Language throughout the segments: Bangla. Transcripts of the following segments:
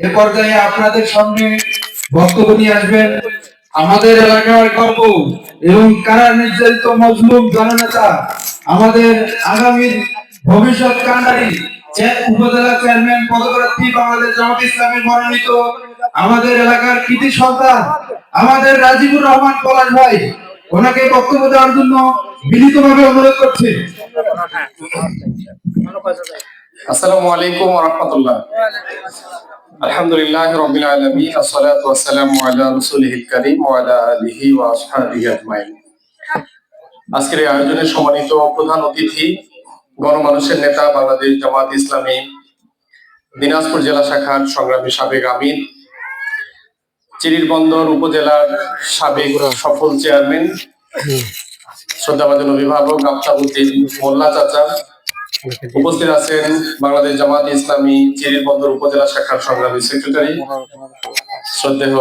এ পর্যায়ে আপনাদের সামনে বক্তব্য নিয়ে আসবেন আমাদের এলাকার গর্ব এবং কারা নির্যাতিত মজলুম জননেতা, আমাদের আগামী ভবিষ্যৎ কান্ডারি উপজেলা চেয়ারম্যান পদপ্রার্থী বাংলাদেশ জামাত ইসলামী মনোনীত আমাদের এলাকার কৃতি সন্তান আমাদের রাজিবুর রহমান পলাশ ভাই, ওনাকে বক্তব্য দেওয়ার জন্য বিনীতভাবে অনুরোধ করছি। আসসালামু আলাইকুম ওয়া রাহমাতুল্লাহ। আলহামদুলিল্লাহি রাব্বিল আলামিন, আসসালাতু ওয়াসসালামু আলা রাসূলিল কারীম ওয়া আলা আলিহি ওয়া আসহাবিহি আজমাইন। আজকের এই আয়োজনের সম্মানিত প্রধান অতিথি, গণমানুষের নেতা, বাংলাদেশ জামাত ইসলামী দিনাজপুর জেলা শাখার সংগ্রামী সাবেক আমির, চিরিরবন্দর উপজেলার সাবেক সফল চেয়ারম্যান, শ্রদ্ধাভাজন অভিভাবক আফতাবউদ্দিন মোল্লা চাচা, উপস্থিত আছেন বাংলাদেশ জামাত ইসলামী চিরিরবন্দর উপজেলা শাখার সংগ্রামী সেক্রেটারি শ্রদ্ধেয়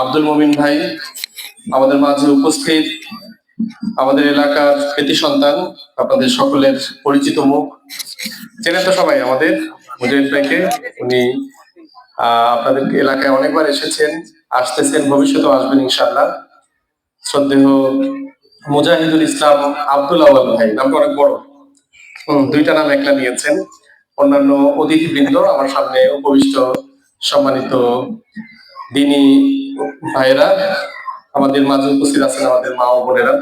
আব্দুল মুমিন ভাই, আমাদের মাঝে উপস্থিত আমাদের এলাকার কৃতি সন্তান, আপনাদের সকলের পরিচিত মুখ, চেনেন তো সবাই আমাদের মুজাহিদ ভাইকে। উনি আপনাদের এলাকায় অনেকবার এসেছেন, আসতেছেন, ভবিষ্যতেও আসবেন ইনশাআল্লাহ। শ্রদ্ধেয় মুজাহিদুল ইসলাম আব্দুল আওয়াল ভাই, নামটা অনেক বড়, দুইটা নাম একলা নিয়েছেন। অন্যান্য অতিথিবৃন্দ, আমার সামনে উপবিষ্ট সম্মানিত দিনী ভাইয়েরা, আমাদের মাঝে উপস্থিত আছেন আমাদের মা ও বোনেরা,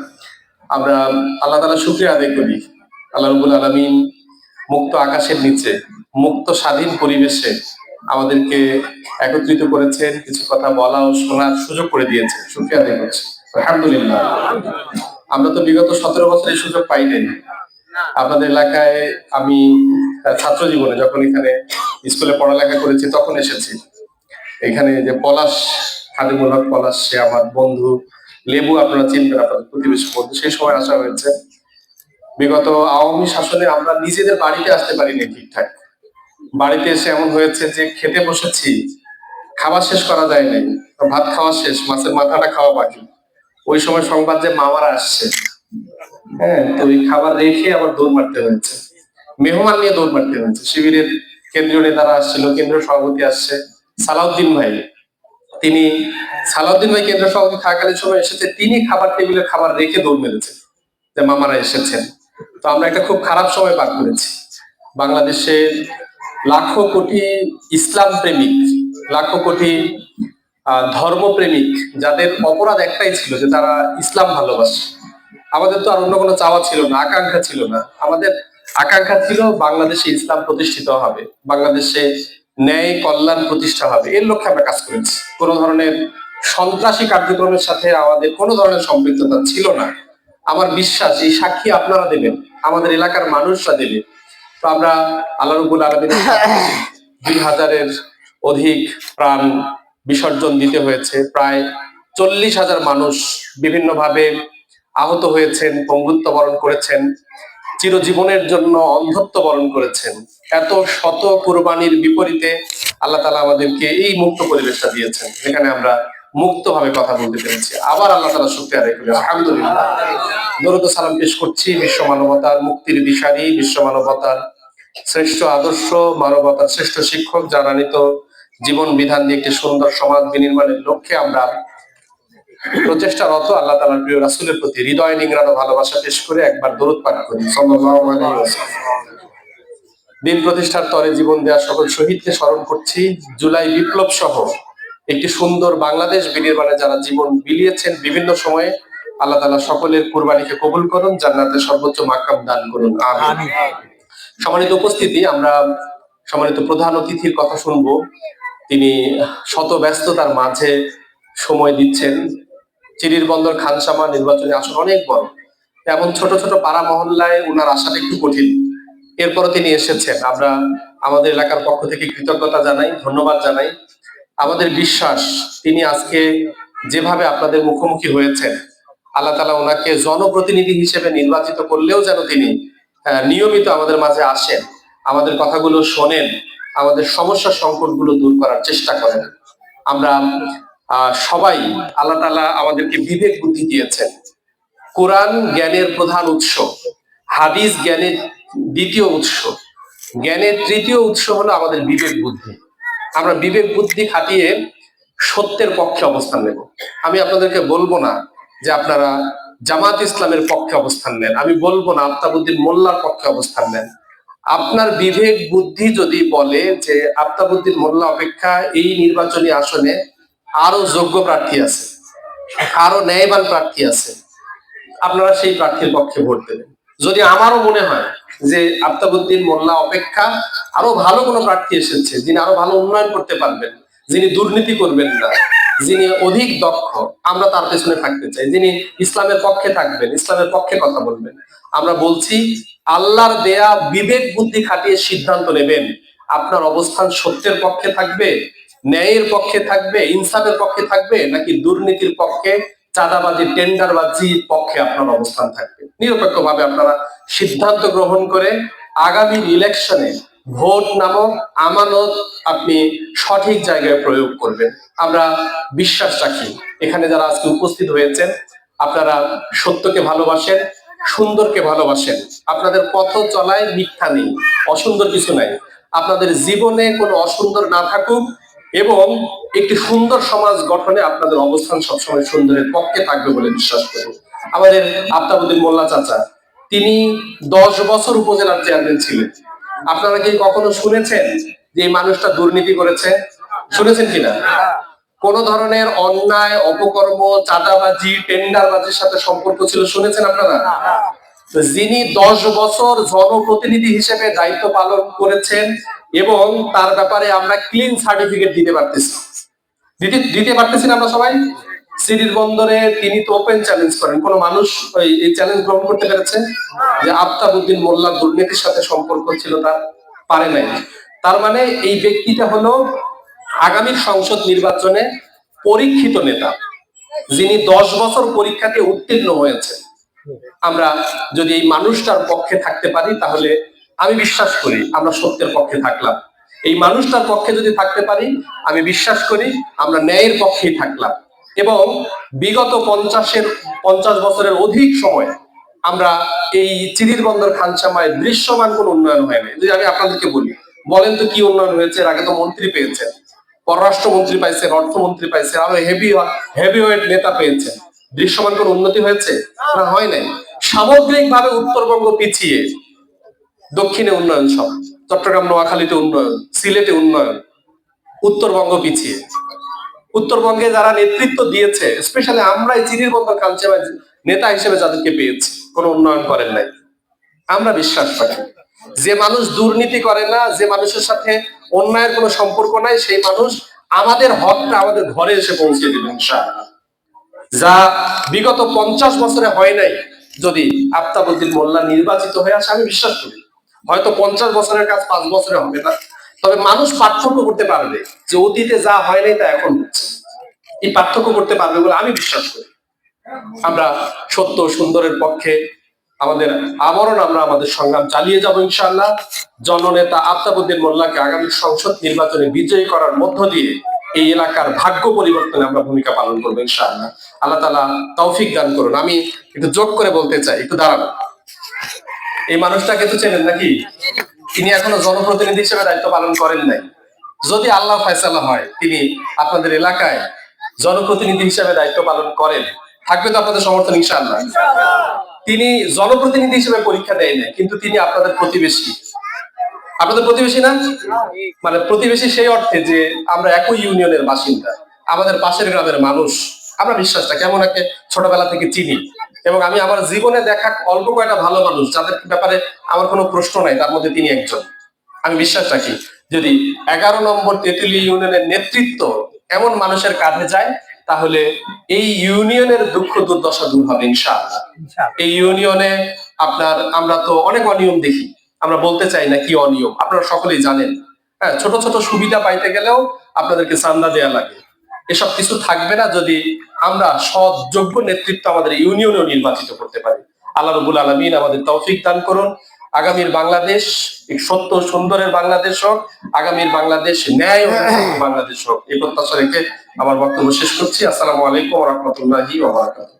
আমরা আল্লাহ তাআলার শুকরিয়া আদায় করি। আল্লাহ রাব্বুল আলামিন মুক্ত আকাশের নিচে, মুক্ত স্বাধীন পরিবেশে আমাদেরকে একত্রিত করেছেন, কিছু কথা বলা ও শোনার সুযোগ করে দিয়েছেন, শুকরিয়া আদায় করছি আলহামদুলিল্লাহ। আমরা তো বিগত 17 বছর এই সুযোগ পাই নাই। আপনাদের এলাকায় আমি ছাত্র জীবনে যখন এখানে স্কুলে পড়ালেখা করেছি তখন এসেছি। এখানে যে পলাশ, খাদিমুল হক পলাশ, সে আমার বন্ধু। লেবু আপনারা চিনবেন, আপনাদের প্রতিবেশী বন্ধু, সেই সময় আসা হয়েছে। বিগত আওয়ামী শাসনে আমরা নিজেদের বাড়িতে আসতে পারিনি ঠিকঠাক। বাড়িতে এসে এমন হয়েছে যে খেতে বসেছি, খাবার শেষ করা যায় নাই, ভাত খাওয়া শেষ, মাছের মাথাটা খাওয়া বাকি। ওই সময় সংবাদ যে মামারা আসছে, হ্যাঁ, তো ওই খাবার রেখে আবার দৌড় মারতে হয়েছে, মেহমান নিয়ে দৌড় মারতে হয়েছে। শিবিরের কেন্দ্রীয় নেতারা আসছিল, কেন্দ্রীয় সভাপতি আসছে সালাউদ্দিন ভাই, তিনি সালাউদ্দিন ভাই কেন্দ্রীয় সভাপতি থাকাকালীন সময় এসেছে, তিনি খাবার টেবিলে খাবার রেখে দৌড় মেরেছে যে মামারা এসেছেন। তো আমরা একটা খুব খারাপ সময় পার করেছি। বাংলাদেশে লাখো কোটি ইসলাম প্রেমিক, লাখো কোটি ধর্মপ্রেমিক, যাদের অপরাধ একটাই ছিল যে তারা ইসলাম ভালোবাসে। আমাদের তো আর অন্য কোনো চাওয়া ছিল না, আকাঙ্ক্ষা ছিল না। আমাদের আকাঙ্ক্ষা ছিল বাংলাদেশে ইসলাম প্রতিষ্ঠিত হবে, বাংলাদেশে ন্যায় কল্যাণ প্রতিষ্ঠা হবে, এর লক্ষ্যে আমরা কাজ করেছি। কোনো ধরনের সন্ত্রাসী কার্যক্রমের সাথে আমাদের কোনো ধরনের সম্পৃক্ততা ছিল না। আমার বিশ্বাস এই সাক্ষী আপনারা দেবেন, আমাদের এলাকার মানুষরা দেবে। তো আমরা আল্লাহ রাব্বুল আলামিনের 2000-এর অধিক প্রাণ বিসর্জন দিতে হয়েছে। প্রায় 40,000 মানুষ বিভিন্নভাবে আহত হয়েছেন, পঙ্গুত্ব বরণ করেছেন, চিরজীবনের জন্য অন্ধত্ব বরণ করেছেন। এত শত কুরবানির বিপরীতে আল্লাহ তাআলা আমাদেরকে এই মুক্ত পরিবেশটা দিয়েছেন, যেখানে আমরা মুক্তভাবে কথা বলতে পেরেছি। আবার আল্লাহ তাআলা শুকরিয়া আদায় করি, আলহামদুলিল্লাহ। দরুদ ও সালাম পেশ করছি বিশ্ব মানবতার মুক্তির দিশারি, বিশ্ব মানবতার শ্রেষ্ঠ আদর্শ, মানবতার শ্রেষ্ঠ শিক্ষক, যারা নিত জীবন বিধান দিয়ে একটি সুন্দর সমাজ বিনির্মাণের লক্ষ্যে আমরা প্রচেষ্টারত। আল্লাহ তাআলার প্রিয় রাসূলের প্রতি হৃদয় নিংড়ানো ভালোবাসা পেশ করে একবার দরুদ পাঠ করি, সাল্লাল্লাহু আলাইহি ওয়াসাল্লাম। দিন প্রতিষ্ঠার তরে জীবন দেওয়া সকল শহীদকে স্মরণ করছি। জুলাই বিপ্লব সহ একটি সুন্দর বাংলাদেশ বিনির্মাণে যারা জীবন বিলিয়েছেন বিভিন্ন সময়ে, আল্লাহ তাআলা সকলের কুরবানিকে কবুল করুন, জান্নাতের সর্বোচ্চ মাকাম দান করুন, আমিন। সম্মানিত উপস্থিতি, আমরা সম্মানিত প্রধান অতিথির কথা শুনবো। তিনি শত ব্যস্ততার মাঝে সময় দিচ্ছেন। চিরিরবন্দর খানসামা নির্বাচনী আসন অনেক বড়, এমন ছোট ছোট পাড়া মহল্লায় উনার আসাটা একটু কঠিন, এরপরও তিনি এসেছেন। আমরা আমাদের এলাকার পক্ষ থেকে কৃতজ্ঞতা জানাই, ধন্যবাদ জানাই। আমাদের বিশ্বাস তিনি আজকে যেভাবে আপনাদের মুখোমুখি হয়েছেন, আল্লাহ তাআলা ওনাকে জনপ্রতিনিধি হিসেবে নির্বাচিত করলেও যেন তিনি নিয়মিত আমাদের মাঝে আসেন, আমাদের কথাগুলো শোনেন, আমাদের সমস্যা সংকটগুলো দূর করার চেষ্টা করেন। আমরা সবাই, আল্লাহ তাআলা আমাদেরকে বিবেক বুদ্ধি দিয়েছেন। কোরআন জ্ঞানের প্রধান উৎস, হাদিস জ্ঞানের দ্বিতীয় উৎস, জ্ঞানের তৃতীয় উৎস হলো আমাদের বিবেক বুদ্ধি। আমরা বিবেক বুদ্ধি খাটিয়ে সত্যের পক্ষে অবস্থান নেব। আমি আপনাদেরকে বলবো না যে আপনারা জামাত ইসলামের পক্ষে অবস্থান নেন, আমি বলবো না আফতাবউদ্দিন মোল্লার পক্ষে অবস্থান নেন। আপনার বিবেক বুদ্ধি যদি বলে যে আফতাবউদ্দিন মোল্লা অপেক্ষা এই নির্বাচনী আসনে আরো যোগ্য প্রার্থী আছে, আরো ন্যায়বান প্রার্থী আছে, আপনারা সেই প্রার্থীর পক্ষে ভোট দেবেন। যদি আমারও মনে হয় যে আফতাবউদ্দিন মোল্লা অপেক্ষা আরো ভালো কোনো প্রার্থী এসেছে, যিনি আরো ভালো উন্নয়ন করতে পারবেন, যিনি দুর্নীতি করবেন না, যিনি অধিক দক্ষ, আমরা তার পেছনে থাকতে চাই। যিনি ইসলামের পক্ষে থাকবেন, ইসলামের পক্ষে কথা বলবেন। আমরা বলছি আল্লাহর দেয়া বিবেক বুদ্ধি খাটিয়ে সিদ্ধান্ত নেবেন আপনার অবস্থান সত্যের পক্ষে থাকবে, ন্যায়ের পক্ষে থাকবে, ইনসাফের পক্ষে থাকবে, নাকি দুর্নীতির পক্ষে, চাঁদাবাজি, টেন্ডারবাজির পক্ষে আপনার অবস্থান থাকবে। নিরপেক্ষভাবে আপনারা সিদ্ধান্ত গ্রহণ করে আগামী ইলেকশনে ভোট নামক আমানত আপনি সঠিক জায়গায় প্রয়োগ করবেন। আমরা বিশ্বাস রাখি এখানে যারা আজকে উপস্থিত হয়েছেন আপনারা সত্যকে ভালোবাসেন, সুন্দরকে ভালোবাসেন। আপনাদের পথ চলায় মিথ্যা নেই, অসুন্দর কিছু নাই। আপনাদের জীবনে কোনো অসুন্দর না থাকুক এবং একটি সুন্দর সমাজ গঠনে আপনাদের অবস্থান সবসময় সুন্দরের পক্ষে থাকবে বলে বিশ্বাস করি। আমাদের আফতাবউদ্দিন মোল্লা চাচা, তিনি 10 বছর উপজেলার চেয়ারম্যান ছিলেন। আপনারা কি কখনো শুনেছেন যে এই মানুষটা দুর্নীতি করেছে? শুনেছেন কিনা? কোন ধরনের অন্যায়, অপকর্ম, চাঁদাবাজি, টেন্ডারবাজির সাথে সম্পর্ক ছিল শুনেছেন আপনারা? যিনি 10 বছর জনপ্রতিনিধি হিসেবে দায়িত্ব পালন করেছেন এবং তার ব্যাপারে আমরা ক্লিন সার্টিফিকেট দিতে পারতেছি না আমরা সবাই। সিরির বন্দরে তিনি তো ওপেন চ্যালেঞ্জ করেন, কোন মানুষ এই চ্যালেঞ্জ গ্রহণ করতে পেরেছে যে আফতাবউদ্দিন মোল্লা দুর্নীতির সাথে সম্পর্ক ছিল? তার পারে নাই। তার মানে এই ব্যক্তিটা হলো আগামী সংসদ নির্বাচনে পরীক্ষিত নেতা, যিনি 10 বছর পরীক্ষাতে উত্তীর্ণ হয়েছে। আমরা যদি এই মানুষটার পক্ষে থাকতে পারি তাহলে আমি বিশ্বাস করি আমরা সত্যের পক্ষে থাকলাম। এই মানুষটার পক্ষে যদি থাকতে পারি আমি বিশ্বাস করি আমরা ন্যায়ের পক্ষেই থাকলাম। এবং বিগত 50 বছরের অধিক সময় আমরা এই চিরির বন্দর খানসামায় দৃশ্যমান কোন উন্নয়ন হয়নি। যদি আমি আপনাদেরকে বলি, বলেন তো কি উন্নয়ন হয়েছে? এর আগে তো মন্ত্রী পেয়েছেন, পররাষ্ট্রমন্ত্রী পাইছেন, অর্থমন্ত্রী পাইছেন, আরো হেভিওয়েট নেতা পেয়েছেন। দৃশ্যমান কোন উন্নতি হয়েছে? না, হয় নাই। সামগ্রিক ভাবে উত্তরবঙ্গ পিছিয়ে, দক্ষিণে উন্নয়ন সব, চট্টগ্রাম নোয়াখালীতে উন্নয়ন, সিলেটে উন্নয়ন, উত্তরবঙ্গ পিছিয়ে। উত্তরবঙ্গে যারা নেতৃত্ব দিয়েছে, স্পেশালি আমরা এই চিরির বন্দর কাঞ্চেবাজ নেতা হিসেবে যাদেরকে পেয়েছি, কোনো উন্নয়ন করেন নাই। আমরা বিশ্বাস রাখি যে মানুষ দুর্নীতি করে না, যে মানুষের সাথে অন্যায়ের কোনো সম্পর্ক নাই, সেই মানুষ আমাদের হকটা আমাদের ঘরে এসে পৌঁছে দিবে ইনশাআল্লাহ। যা বিগত 50 বছরে হয় নাই। যদি আফতাবউদ্দিন মোল্লা নির্বাচিত হয়ে আসে, আমি বিশ্বাস করি হয়তো 50 বছরের কাজ 5 বছরে হবে না, তবে মানুষ পার্থক্য করতে পারবে যে অতীতে যা হয় নাই তা এখন হচ্ছে। এই পার্থক্য করতে পারবে বলে আমি বিশ্বাস করি। আমরা সত্য সুন্দরের পক্ষে আমাদের আমরা আমাদের সংগ্রাম চালিয়ে যাব ইনশাআল্লাহ। জননেতা আফতাবউদ্দিন মোল্লাকে আগামী সংসদ নির্বাচনে বিজয়ী করার মধ্য দিয়ে এই এলাকার ভাগ্য পরিবর্তনে আমরা ভূমিকা পালন করবো ইনশাআল্লাহ। আল্লাহ তাআলা তৌফিক দান করুন। আমি একটু যোগ করে বলতে চাই, একটু দাঁড়ান। এই মানুষটাকে তো চেনেন নাকি? তিনি এখনো জনপ্রতিনিধি হিসেবে দায়িত্ব পালন করেন নাই। যদি আল্লাহ ফয়সালা হয় তিনি আপনাদের এলাকায় জনপ্রতিনিধি হিসেবে দায়িত্ব পালন করেন, থাকবে তো আপনাদের সমর্থন ইনশাআল্লাহ। তিনি জনপ্রতিনিধি হিসেবে পরীক্ষা দেয় না, কিন্তু তিনি আপনাদের প্রতিবেশী। আপনাদের প্রতিবেশী না? মানে প্রতিবেশী সেই অর্থে যে আমরা একই ইউনিয়নের বাসিন্দা, আমাদের পাশের গ্রামের মানুষ। আমরা বিশ্বাসটা কেমন একে ছোটবেলা থেকে চিনি এবং আমি আমার জীবনে দেখা অল্প কয়েকটা ভালো মানুষ যাদের ব্যাপারে আমার কোনো প্রশ্ন নাই, তার মধ্যে তিনি একজন। আমি বিশ্বাস রাখি যদি 11 নম্বর তেঁতুলি ইউনিয়নের নেতৃত্ব এমন মানুষের কাঁধে যায় তাহলে এই ইউনিয়নের দুঃখ দুর্দশা দূর হবে ইনশাআল্লাহ। এই ইউনিয়নে আমরা তো অনেক অনিয়ম দেখি, আমরা বলতে চাই না কি অনিয়ম, আপনারা সকলেই জানেন। হ্যাঁ, ছোট ছোট সুবিধা পাইতে গেলেও আপনাদেরকে চান্দা দেয়া লাগে। এসব কিছু থাকবে না যদি আমরা সৎ যোগ্য নেতৃত্ব আমাদের ইউনিয়নেও নির্বাচিত করতে পারি। আল্লাহ রাব্বুল আলামিন আমাদের তৌফিক দান করুন। আগামীর বাংলাদেশ এক সত্য সুন্দরের বাংলাদেশ হোক, আগামীর বাংলাদেশ ন্যায় বাংলাদেশ হোক, এই প্রত্যাশা রেখে আমার বক্তব্য শেষ করছি। আসসালামু আলাইকুম ওয়া রাহমাতুল্লাহি ওয়া বারাকাতুহু।